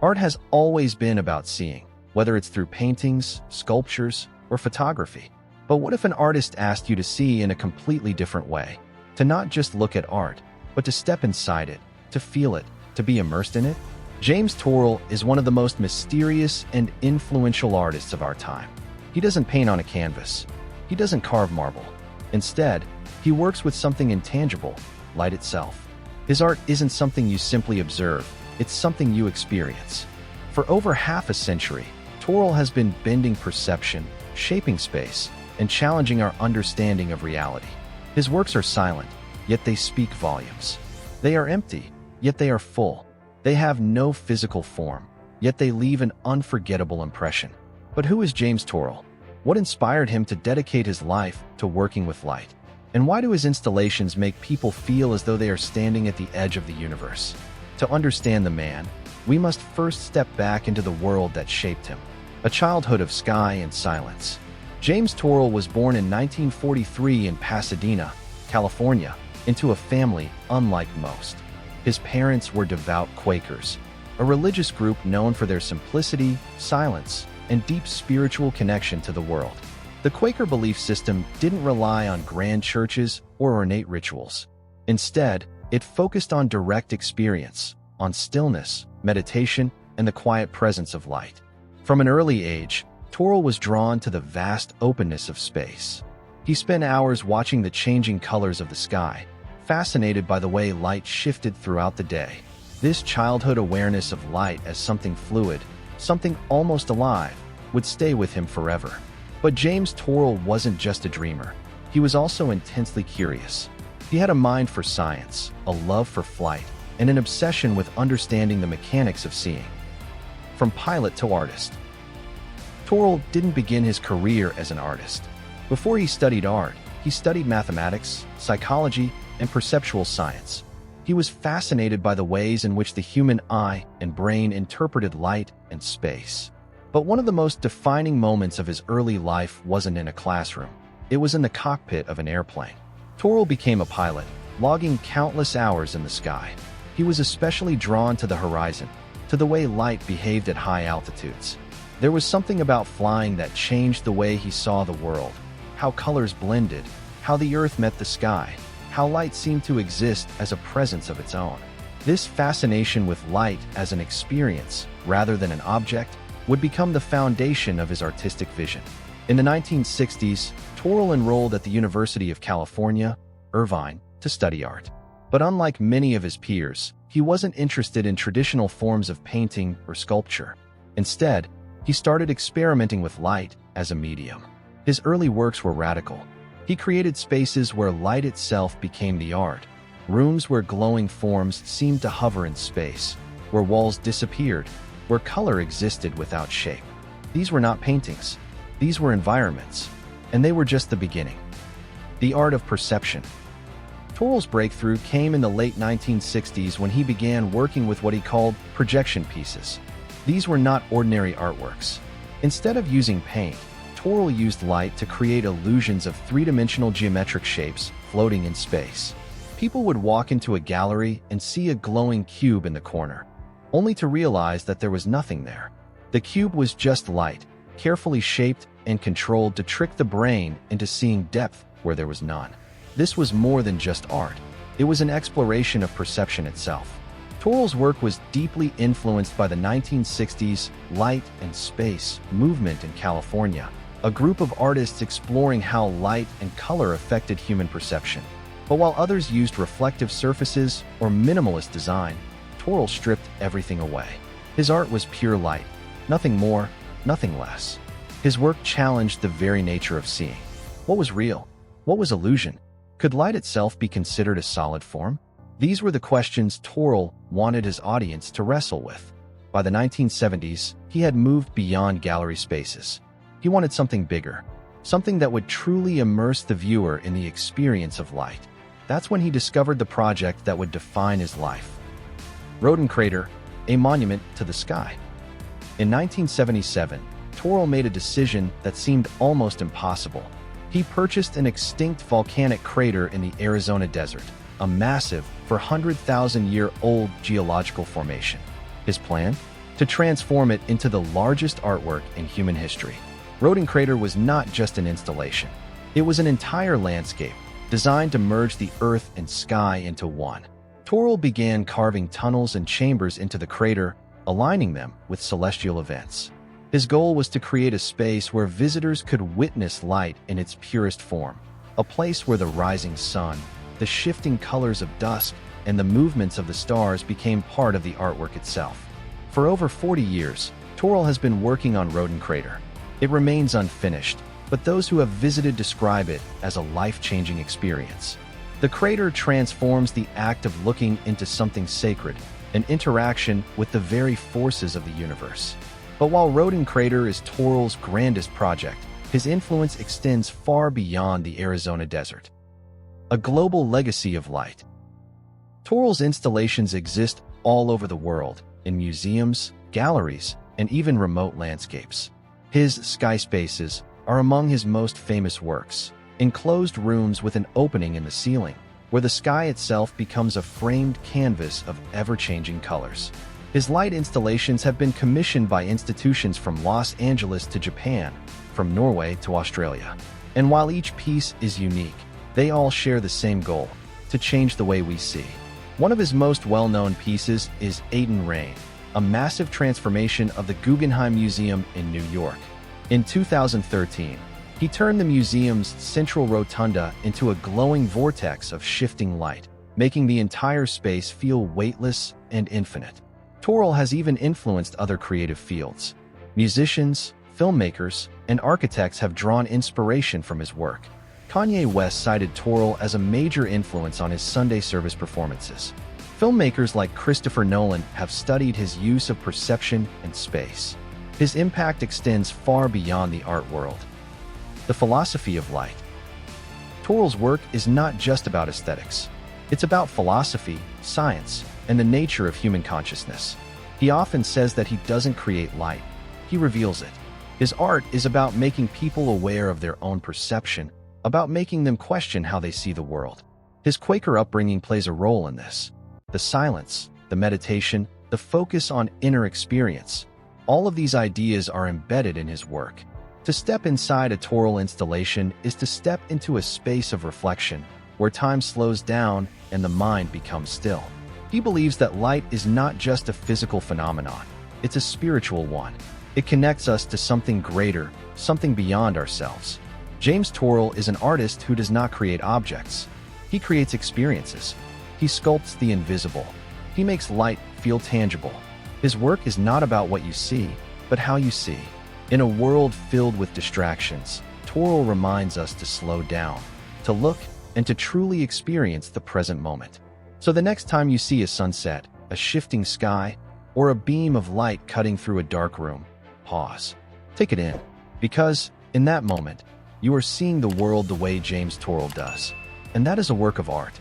Art has always been about seeing, whether it's through paintings, sculptures, or photography. But what if an artist asked you to see in a completely different way? To not just look at art, but to step inside it, to feel it, to be immersed in it? James Turrell is one of the most mysterious and influential artists of our time. He doesn't paint on a canvas. He doesn't carve marble. Instead, he works with something intangible, light itself. His art isn't something you simply observe, it's something you experience. For over half a century, Turrell has been bending perception, shaping space, and challenging our understanding of reality. His works are silent, yet they speak volumes. They are empty, yet they are full. They have no physical form, yet they leave an unforgettable impression. But who is James Turrell? What inspired him to dedicate his life to working with light? And why do his installations make people feel as though they are standing at the edge of the universe? To understand the man, we must first step back into the world that shaped him, a childhood of sky and silence. James Turrell was born in 1943 in Pasadena, California, into a family unlike most. His parents were devout Quakers, a religious group known for their simplicity, silence, and deep spiritual connection to the world. The Quaker belief system didn't rely on grand churches or ornate rituals. Instead, it focused on direct experience, on stillness, meditation, and the quiet presence of light. From an early age, Turrell was drawn to the vast openness of space. He spent hours watching the changing colors of the sky, fascinated by the way light shifted throughout the day. This childhood awareness of light as something fluid, something almost alive, would stay with him forever. But James Turrell wasn't just a dreamer. He was also intensely curious. He had a mind for science, a love for flight, and an obsession with understanding the mechanics of seeing. From pilot to artist, Turrell didn't begin his career as an artist. Before he studied art, he studied mathematics, psychology, and perceptual science. He was fascinated by the ways in which the human eye and brain interpreted light and space. But one of the most defining moments of his early life wasn't in a classroom. It was in the cockpit of an airplane. Turrell became a pilot, logging countless hours in the sky. He was especially drawn to the horizon, to the way light behaved at high altitudes. There was something about flying that changed the way he saw the world, how colors blended, how the earth met the sky, how light seemed to exist as a presence of its own. This fascination with light as an experience, rather than an object, would become the foundation of his artistic vision. In the 1960s, Turrell enrolled at the University of California, Irvine, to study art. But unlike many of his peers, he wasn't interested in traditional forms of painting or sculpture. Instead, he started experimenting with light as a medium. His early works were radical. He created spaces where light itself became the art, rooms where glowing forms seemed to hover in space, where walls disappeared, where color existed without shape. These were not paintings. These were environments, and they were just the beginning. The art of perception. Turrell's breakthrough came in the late 1960s when he began working with what he called projection pieces. These were not ordinary artworks. Instead of using paint, Turrell used light to create illusions of three-dimensional geometric shapes floating in space. People would walk into a gallery and see a glowing cube in the corner, only to realize that there was nothing there. The cube was just light, carefully shaped and controlled to trick the brain into seeing depth where there was none. This was more than just art. It was an exploration of perception itself. Turrell's work was deeply influenced by the 1960s light and space movement in California, a group of artists exploring how light and color affected human perception. But while others used reflective surfaces or minimalist design, Turrell stripped everything away. His art was pure light, nothing more, nothing less. His work challenged the very nature of seeing. What was real? What was illusion? Could light itself be considered a solid form? These were the questions Turrell wanted his audience to wrestle with. By the 1970s, he had moved beyond gallery spaces. He wanted something bigger, something that would truly immerse the viewer in the experience of light. That's when he discovered the project that would define his life. Roden Crater, a monument to the sky. In 1977, Turrell made a decision that seemed almost impossible. He purchased an extinct volcanic crater in the Arizona desert, a massive, 400,000-year-old geological formation. His plan? to transform it into the largest artwork in human history. Roden Crater was not just an installation. It was an entire landscape designed to merge the earth and sky into one. Turrell began carving tunnels and chambers into the crater, aligning them with celestial events. His goal was to create a space where visitors could witness light in its purest form, a place where the rising sun, the shifting colors of dusk, and the movements of the stars became part of the artwork itself. For over 40 years, Turrell has been working on Roden Crater. It remains unfinished, but those who have visited describe it as a life-changing experience. The crater transforms the act of looking into something sacred, an interaction with the very forces of the universe. But while Roden Crater is Turrell's grandest project, his influence extends far beyond the Arizona desert. A global legacy of light. Turrell's installations exist all over the world, in museums, galleries, and even remote landscapes. His sky spaces are among his most famous works, enclosed rooms with an opening in the ceiling, where the sky itself becomes a framed canvas of ever-changing colors. His light installations have been commissioned by institutions from Los Angeles to Japan, from Norway to Australia. And while each piece is unique, they all share the same goal: to change the way we see. One of his most well-known pieces is Aiden Rain, a massive transformation of the Guggenheim Museum in New York. In 2013, he turned the museum's central rotunda into a glowing vortex of shifting light, making the entire space feel weightless and infinite. Turrell has even influenced other creative fields. Musicians, filmmakers, and architects have drawn inspiration from his work. Kanye West cited Turrell as a major influence on his Sunday service performances. Filmmakers like Christopher Nolan have studied his use of perception and space. His impact extends far beyond the art world. The philosophy of light. Turrell's work is not just about aesthetics. It's about philosophy, science, and the nature of human consciousness. He often says that he doesn't create light, he reveals it. His art is about making people aware of their own perception, about making them question how they see the world. His Quaker upbringing plays a role in this. The silence, the meditation, the focus on inner experience, all of these ideas are embedded in his work. To step inside a Turrell installation is to step into a space of reflection, where time slows down and the mind becomes still. He believes that light is not just a physical phenomenon, it's a spiritual one. It connects us to something greater, something beyond ourselves. James Turrell is an artist who does not create objects. He creates experiences. He sculpts the invisible. He makes light feel tangible. His work is not about what you see, but how you see. In a world filled with distractions, Turrell reminds us to slow down, to look, and to truly experience the present moment. So the next time you see a sunset, a shifting sky, or a beam of light cutting through a dark room, pause. Take it in. Because, in that moment, you are seeing the world the way James Turrell does. And that is a work of art.